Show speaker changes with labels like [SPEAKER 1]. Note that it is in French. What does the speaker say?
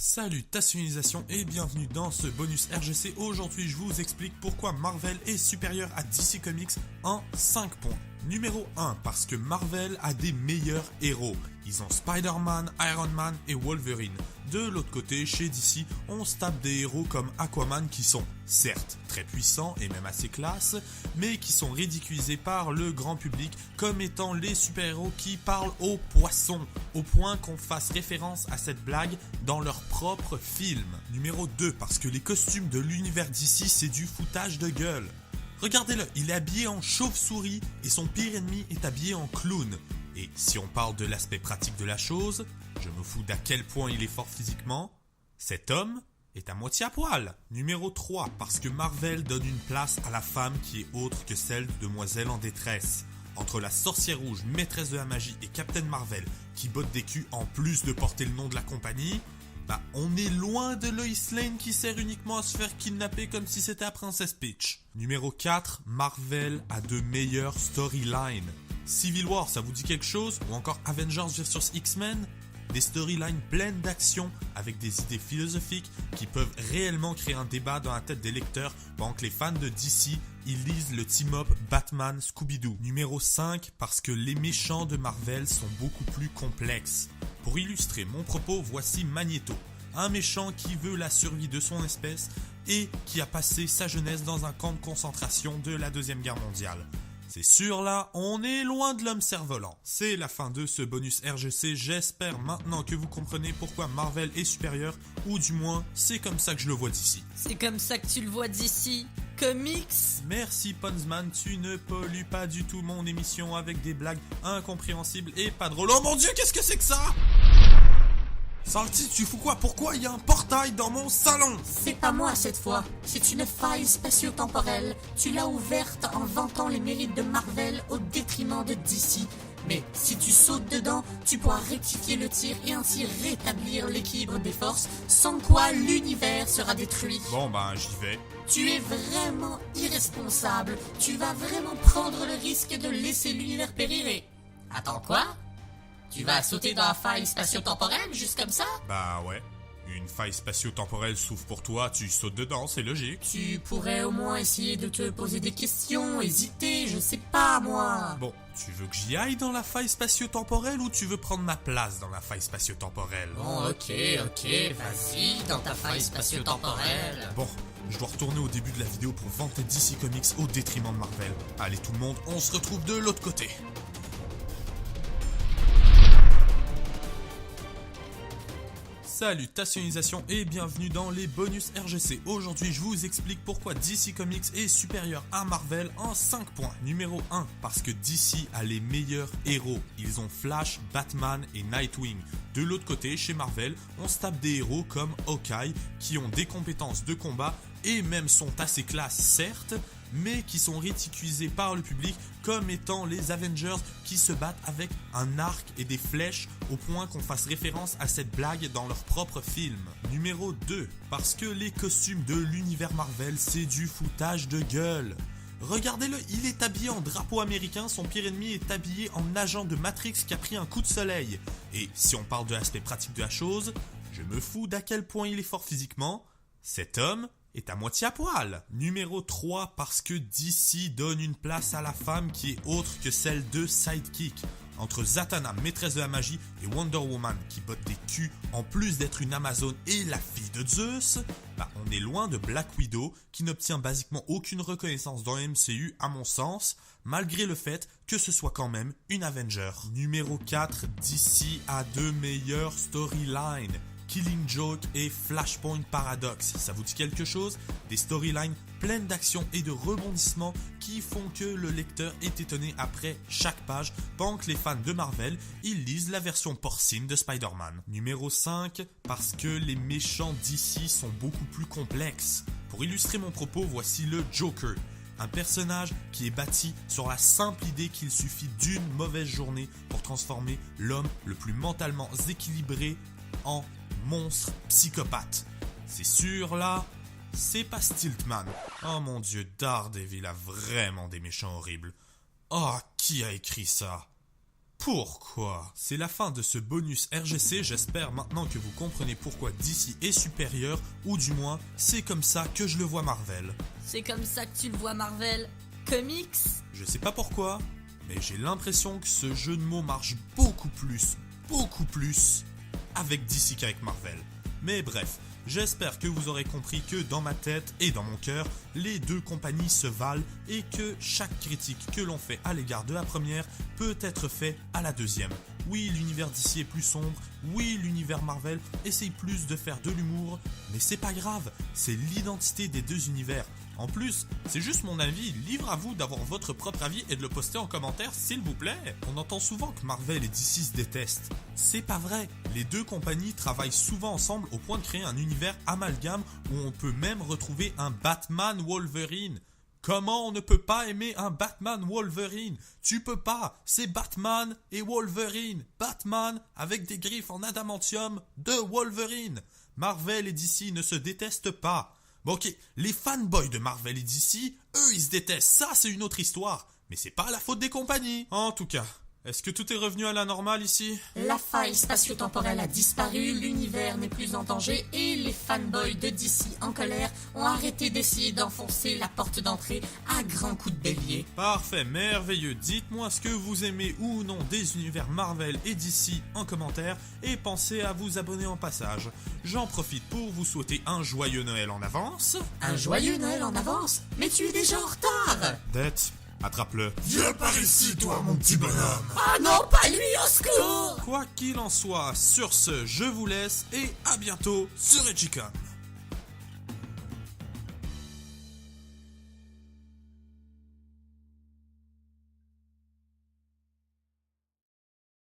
[SPEAKER 1] Salut Tassionisation et bienvenue dans ce bonus RGC. Aujourd'hui je vous explique pourquoi Marvel est supérieur à DC Comics en 5 points. Numéro 1, parce que Marvel a des meilleurs héros. Ils ont Spider-Man, Iron Man et Wolverine. De l'autre côté, chez DC, on se tape des héros comme Aquaman qui sont, certes, très puissants et même assez classe, mais qui sont ridiculisés par le grand public comme étant les super-héros qui parlent aux poissons, au point qu'on fasse référence à cette blague dans leur propre film. Numéro 2, parce que les costumes de l'univers DC, c'est du foutage de gueule. Regardez-le, il est habillé en chauve-souris et son pire ennemi est habillé en clown. Et si on parle de l'aspect pratique de la chose, je me fous d'à quel point il est fort physiquement, cet homme est à moitié à poil. Numéro 3, parce que Marvel donne une place à la femme qui est autre que celle de demoiselle en détresse. Entre la sorcière rouge, maîtresse de la magie et Captain Marvel, qui botte des culs en plus de porter le nom de la compagnie, on est loin de Lois Lane qui sert uniquement à se faire kidnapper comme si c'était la Princesse Peach. Numéro 4, Marvel a de meilleures storylines. Civil War, ça vous dit quelque chose? Ou encore Avengers vs X-Men? Des storylines pleines d'action avec des idées philosophiques qui peuvent réellement créer un débat dans la tête des lecteurs pendant que les fans de DC ils lisent le team-up Batman Scooby-Doo. Numéro 5, parce que les méchants de Marvel sont beaucoup plus complexes. Pour illustrer mon propos, voici Magneto, un méchant qui veut la survie de son espèce et qui a passé sa jeunesse dans un camp de concentration de la Deuxième Guerre mondiale. C'est sûr là, on est loin de l'homme cerf-volant. C'est la fin de ce bonus RGC, j'espère maintenant que vous comprenez pourquoi Marvel est supérieur, ou du moins, c'est comme ça que je le vois d'ici.
[SPEAKER 2] C'est comme ça que tu le vois d'ici, comics.
[SPEAKER 1] Merci Ponzman, tu ne pollues pas du tout mon émission avec des blagues incompréhensibles et pas drôles. Oh mon dieu, qu'est-ce que c'est que ça? Salty, tu fous quoi? Pourquoi il y a un portail dans mon salon?
[SPEAKER 3] C'est pas moi cette fois, c'est une faille spatio-temporelle. Tu l'as ouverte en vantant les mérites de Marvel au détriment de DC. Mais si tu sautes dedans, tu pourras rectifier le tir et ainsi rétablir l'équilibre des forces, sans quoi l'univers sera détruit.
[SPEAKER 1] Bon j'y vais.
[SPEAKER 3] Tu es vraiment irresponsable. Tu vas vraiment prendre le risque de laisser l'univers périr et... Attends quoi? Tu vas sauter dans la faille spatio-temporelle juste comme ça?
[SPEAKER 1] Bah ouais. Une faille spatio-temporelle s'ouvre pour toi, tu sautes dedans, c'est logique.
[SPEAKER 3] Tu pourrais au moins essayer de te poser des questions, hésiter, je sais pas moi.
[SPEAKER 1] Bon, tu veux que j'y aille dans la faille spatio-temporelle ou tu veux prendre ma place dans la faille spatio-temporelle?
[SPEAKER 3] Bon, ok, vas-y, dans ta faille spatio-temporelle.
[SPEAKER 1] Bon, je dois retourner au début de la vidéo pour vanter DC Comics au détriment de Marvel. Allez tout le monde, on se retrouve de l'autre côté. Salut Tassionisation et bienvenue dans les bonus RGC. Aujourd'hui je vous explique pourquoi DC Comics est supérieur à Marvel en 5 points. Numéro 1, parce que DC a les meilleurs héros. Ils ont Flash, Batman et Nightwing. De l'autre côté, chez Marvel, on se tape des héros comme Hawkeye qui ont des compétences de combat et même sont assez classes certes, mais qui sont ridiculisés par le public comme étant les Avengers qui se battent avec un arc et des flèches au point qu'on fasse référence à cette blague dans leur propre film. Numéro 2, parce que les costumes de l'univers Marvel c'est du foutage de gueule. Regardez-le, il est habillé en drapeau américain, son pire ennemi est habillé en agent de Matrix qui a pris un coup de soleil. Et si on parle de l'aspect pratique de la chose, je me fous d'à quel point il est fort physiquement, cet homme est à moitié à poil. Numéro 3, parce que DC donne une place à la femme qui est autre que celle de Sidekick. Entre Zatanna, maîtresse de la magie, et Wonder Woman qui botte des culs en plus d'être une Amazone et la fille de Zeus, on est loin de Black Widow qui n'obtient basiquement aucune reconnaissance dans le MCU à mon sens, malgré le fait que ce soit quand même une Avenger. Numéro 4, DC a de meilleures storylines. Killing Joke et Flashpoint Paradox, ça vous dit quelque chose? Des storylines pleines d'action et de rebondissements qui font que le lecteur est étonné après chaque page, pendant que les fans de Marvel, ils lisent la version porcine de Spider-Man. Numéro 5, parce que les méchants d'ici sont beaucoup plus complexes. Pour illustrer mon propos, voici le Joker. Un personnage qui est bâti sur la simple idée qu'il suffit d'une mauvaise journée pour transformer l'homme le plus mentalement équilibré en monstre psychopathe. C'est sûr là, c'est pas Stiltman. Oh mon dieu, Daredevil a vraiment des méchants horribles. Oh, qui a écrit ça? Pourquoi? C'est la fin de ce bonus RGC, j'espère maintenant que vous comprenez pourquoi DC est supérieur, ou du moins, c'est comme ça que je le vois Marvel.
[SPEAKER 2] C'est comme ça que tu le vois Marvel Comics?
[SPEAKER 1] Je sais pas pourquoi, mais j'ai l'impression que ce jeu de mots marche beaucoup plus avec DC qu'avec Marvel. Mais bref, j'espère que vous aurez compris que dans ma tête et dans mon cœur, les deux compagnies se valent et que chaque critique que l'on fait à l'égard de la première peut être fait à la deuxième. Oui, l'univers DC est plus sombre, oui, l'univers Marvel essaye plus de faire de l'humour, mais c'est pas grave, c'est l'identité des deux univers. En plus, c'est juste mon avis, libre à vous d'avoir votre propre avis et de le poster en commentaire s'il vous plaît. On entend souvent que Marvel et DC se détestent. C'est pas vrai, les deux compagnies travaillent souvent ensemble au point de créer un univers amalgame où on peut même retrouver un Batman Wolverine. Comment on ne peut pas aimer un Batman Wolverine? Tu peux pas, c'est Batman et Wolverine. Batman avec des griffes en adamantium de Wolverine. Marvel et DC ne se détestent pas. Bon ok, les fanboys de Marvel et DC, eux ils se détestent, ça c'est une autre histoire. Mais c'est pas la faute des compagnies. En tout cas, est-ce que tout est revenu à la normale ici?
[SPEAKER 3] La faille spatio-temporelle a disparu, l'univers n'est plus en danger et les fanboys de DC en colère ont arrêté d'essayer d'enfoncer la porte d'entrée à grands coups de bélier.
[SPEAKER 1] Parfait, merveilleux. Dites-moi ce que vous aimez ou non des univers Marvel et DC en commentaire et pensez à vous abonner en passage. J'en profite pour vous souhaiter un joyeux Noël en avance.
[SPEAKER 3] Un joyeux Noël en avance? Mais tu es déjà en retard!
[SPEAKER 1] Dette, attrape-le.
[SPEAKER 4] Viens par ici, toi, mon petit bonhomme.
[SPEAKER 3] Ah non, pas lui, au secours!
[SPEAKER 1] Quoi qu'il en soit, sur ce, je vous laisse et à bientôt sur Edgicom.